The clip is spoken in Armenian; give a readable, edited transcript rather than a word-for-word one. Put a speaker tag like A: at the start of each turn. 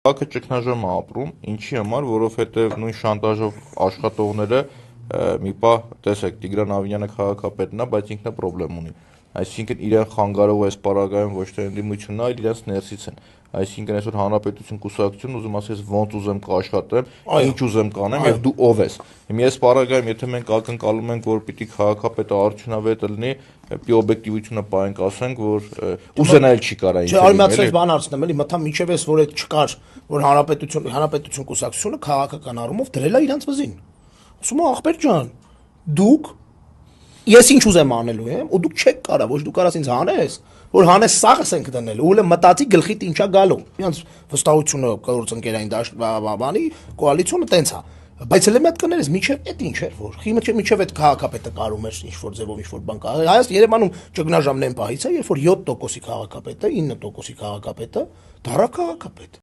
A: Քաղաքը ճգնաժամ է ապրում, ինչի համար, որովհետև նույն շանտաժով աշխատողները մի պահ, տեսեք, Տիգրան Ավինյանը քաղաքապետն է, բայց ինքն է պրոբլեմ ունի։ Այսինքն իրեն խանգարող այս պարագայում ոչ թե ընդդիմությունն է, այլ իրենց ներսից են։ Այսինքն այսօր Հանրապետություն կուսակցություն ուզում ասես ոնց ուզեմ կաշխատեմ, ինչ ուզեմ կանեմ եւ դու ով ես։ Հիմա այս պարագայում եթե մենք ակնկալում ենք, որ պիտի քաղաքապետը արդյունավետ լինի, պիտի օբյեկտիվությունը պահենք, ասենք, որ ուզենալ չի կարա ինչ։
B: Չէ, արմիացիայից բան արցնեմ, էլի մտա միջև էս որ այդ չկար, որ հանրապետություն կուսակցությունը քաղաքական առումով դրել է իրանց վզին։ Ասում է ախպեր ջան, դուք ես ինչ ուզեմ անելու եմ, ու դուք չեք կարա, ոչ դու կարաս ինձ հանես, որ հանես սաղս ենք դնել, ու մտածի գլխիդ ինչա գալու։ Իրանց վստահությունը գործընկերային բանի կոալիցիոնը տենց է։ Բայց էլ մետ կներես, միջև այդ ինչ էր, որ միջև այդ քաղաքապետը կարում էր ինչ որ ձևով ինչ որ բան կա։ Հայաց Երևանում ճգնաժամն են պահից է, երբ որ 7%-ի քաղաքապետը, 9%-ի քաղաքապետը դառա քաղաքապետ։